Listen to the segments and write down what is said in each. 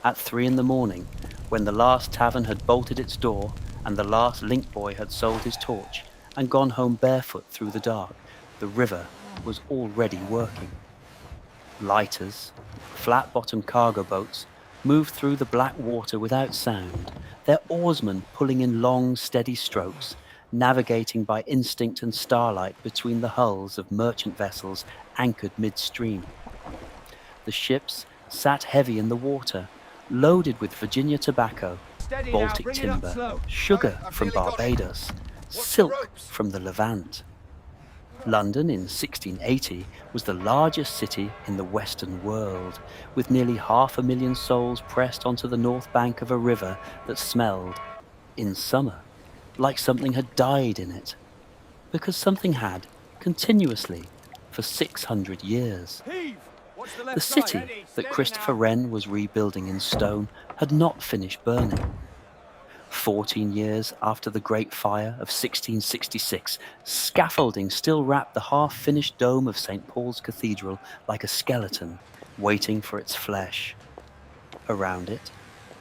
At 3 in the morning, when the last tavern had bolted its door and the last linkboy had sold his torch and gone home barefoot through the dark, the river was already working. Lighters, flat-bottomed cargo boats, moved through the black water without sound, their oarsmen pulling in long, steady strokes, navigating by instinct and starlight between the hulls of merchant vessels anchored midstream. The ships sat heavy in the water, loaded with Virginia tobacco, Steady now, Baltic bring it up timber, slow. sugar I've from nearly got it. Barbados, Watch the silk ropes. from the Levant. London in 1680 was the largest city in the Western world, with nearly 500,000 souls pressed onto the north bank of a river that smelled, in summer, like something had died in it. Because something had, continuously, for 600 years. Heave! Watch the The left side. city that Christopher Wren was rebuilding in stone had not finished burning. 14 years after the Great Fire of 1666, scaffolding still wrapped the half-finished dome of St. Paul's Cathedral like a skeleton, waiting for its flesh. Around it,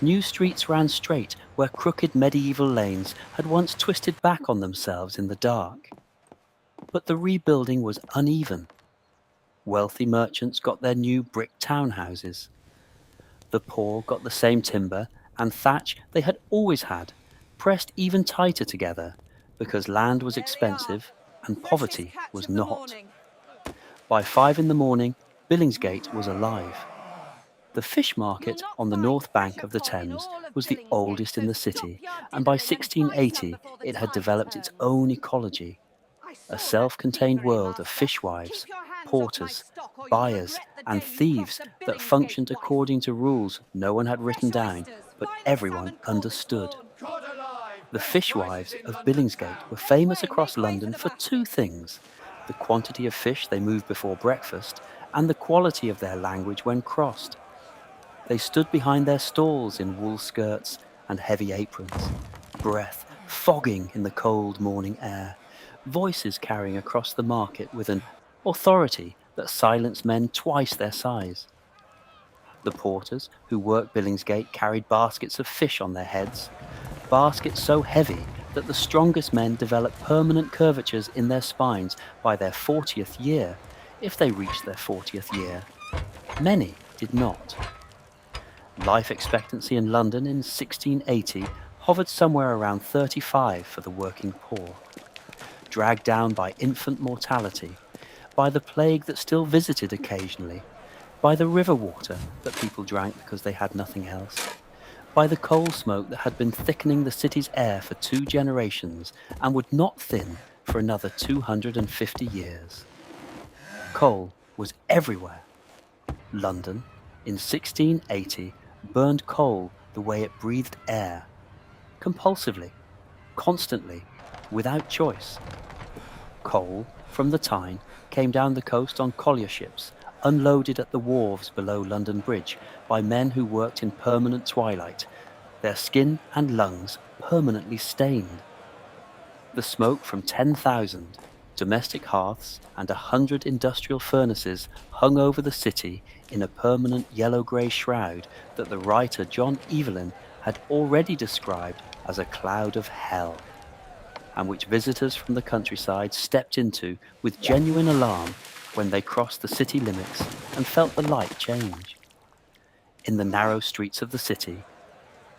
new streets ran straight where crooked medieval lanes had once twisted back on themselves in the dark. But the rebuilding was uneven. Wealthy merchants got their new brick townhouses. The poor got the same timber and thatch they had always had, pressed even tighter together, because land was expensive and poverty was not. By 5 in the morning, Billingsgate was alive. The fish market on the north bank of the Thames was the oldest in the city, and by 1680 it had developed its own ecology, a self-contained world of fishwives, porters, buyers, and thieves that functioned according to rules no one had written down, but everyone understood. The fishwives of Billingsgate were famous across London for two things: the quantity of fish they moved before breakfast, and the quality of their language when crossed. They stood behind their stalls in wool skirts and heavy aprons, breath fogging in the cold morning air, voices carrying across the market with an authority that silenced men twice their size. The porters who worked Billingsgate carried baskets of fish on their heads, baskets so heavy that the strongest men developed permanent curvatures in their spines by their 40th year, if they reached their 40th year. Many did not. Life expectancy in London in 1680 hovered somewhere around 35 for the working poor. Dragged down by infant mortality, by the plague that still visited occasionally, by the river water that people drank because they had nothing else, by the coal smoke that had been thickening the city's air for 2 generations and would not thin for another 250 years. Coal was everywhere. London, in 1680, burned coal the way it breathed air, compulsively, constantly, without choice. Coal from the Tyne came down the coast on collier ships, unloaded at the wharves below London Bridge by men who worked in permanent twilight, their skin and lungs permanently stained. The smoke from 10,000 domestic hearths and 100 industrial furnaces hung over the city in a permanent yellow-grey shroud that the writer John Evelyn had already described as a cloud of hell, and which visitors from the countryside stepped into with genuine alarm when they crossed the city limits and felt the light change. In the narrow streets of the city,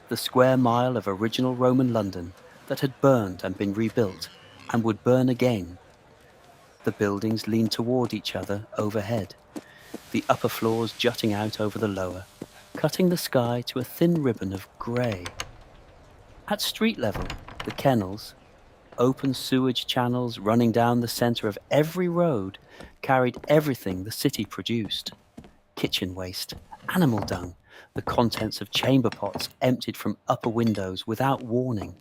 the square mile of original Roman London that had burned and been rebuilt and would burn again, the buildings leaned toward each other overhead, the upper floors jutting out over the lower, cutting the sky to a thin ribbon of grey. At street level, the kennels, open sewage channels running down the centre of every road, carried everything the city produced: kitchen waste, animal dung, the contents of chamber pots emptied from upper windows without warning.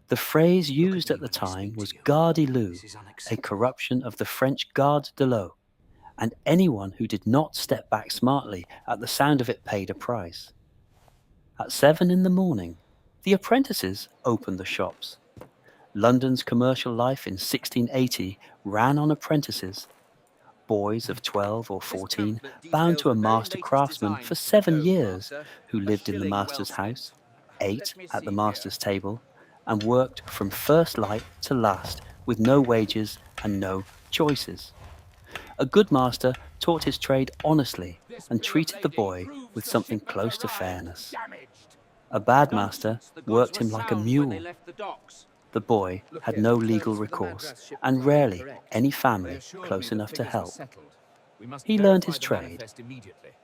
The phrase used at the time was garde-loup, a corruption of the French garde de l'eau, and anyone who did not step back smartly at the sound of it paid a price. At 7 in the morning, the apprentices opened the shops. London's commercial life in 1680 ran on apprentices. boys of 12 or 14 bound to a master craftsman for 7 years, who lived in the master's house, ate at the master's table, and worked from first light to last with no wages and no choices. A good master taught his trade honestly and treated the boy with something close to fairness. A bad master worked him like a mule. The boy had no legal recourse and rarely any family close enough to help. He learned his trade,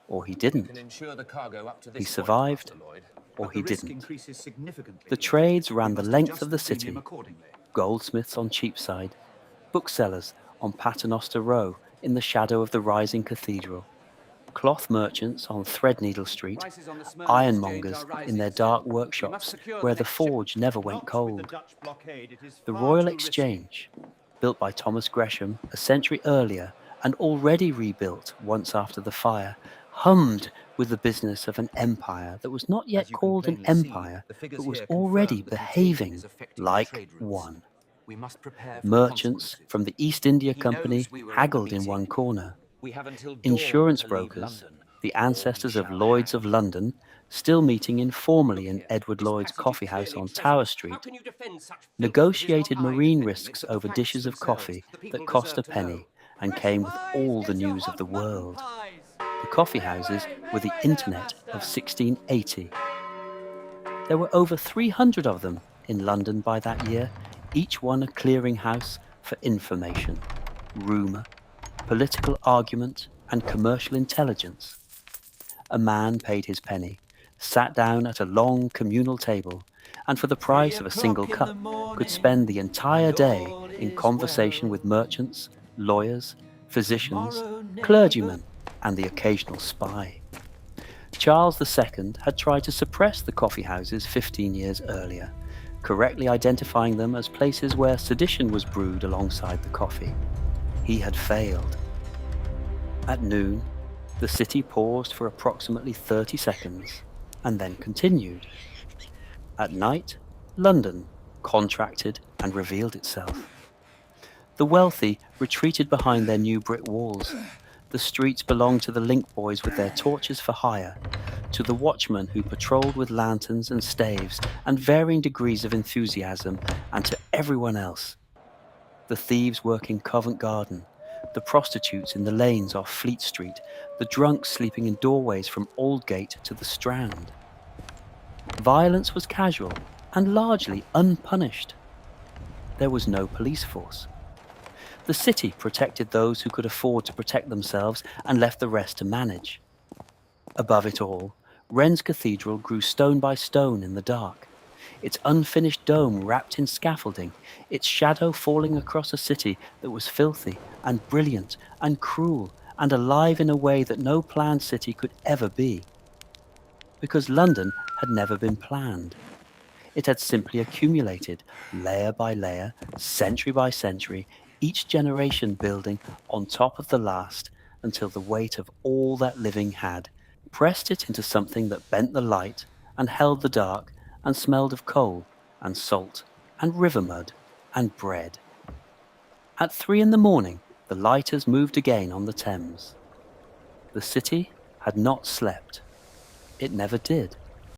or he didn't. He survived, or he didn't. The trades ran the length of the city: goldsmiths on Cheapside, booksellers on Paternoster Row in the shadow of the rising cathedral, cloth merchants on Threadneedle Street, ironmongers in their dark workshops where the forge never went cold. The Royal Exchange, built by Thomas Gresham a century earlier and already rebuilt once after the fire, hummed with the business of an empire that was not yet called an empire, but was already behaving like one. Merchants from the East India Company haggled in one corner. Insurance brokers, the ancestors of Lloyd's of London, still meeting informally in Edward Lloyd's coffeehouse on Tower Street, negotiated marine risks over dishes of coffee that cost a penny and came with all the news of the world. The coffeehouses were the internet of 1680. There were over 300 of them in London by that year, each one a clearinghouse for information, rumour, political argument, and commercial intelligence. A man paid his penny, sat down at a long communal table, and for the price of a single cup could spend the entire day in conversation with merchants, lawyers, physicians, clergymen, and the occasional spy. Charles II had tried to suppress the coffeehouses 15 years earlier, correctly identifying them as places where sedition was brewed alongside the coffee. He had failed. At noon, the city paused for approximately 30 seconds and then continued. At night, London contracted and revealed itself. The wealthy retreated behind their new brick walls. The streets belonged to the linkboys with their torches for hire, to the watchmen who patrolled with lanterns and staves and varying degrees of enthusiasm, and to everyone else. The thieves working Covent Garden, the prostitutes in the lanes off Fleet Street, the drunks sleeping in doorways from Aldgate to the Strand. Violence was casual and largely unpunished. There was no police force. The city protected those who could afford to protect themselves and left the rest to manage. Above it all, Wren's Cathedral grew stone by stone in the dark, its unfinished dome wrapped in scaffolding, its shadow falling across a city that was filthy and brilliant and cruel and alive in a way that no planned city could ever be. Because London had never been planned. It had simply accumulated, layer by layer, century by century, each generation building on top of the last, until the weight of all that living had pressed it into something that bent the light and held the dark and smelled of coal and salt and river mud and bread. At 3 a.m, the lighters moved again on the Thames. The city had not slept. It never did.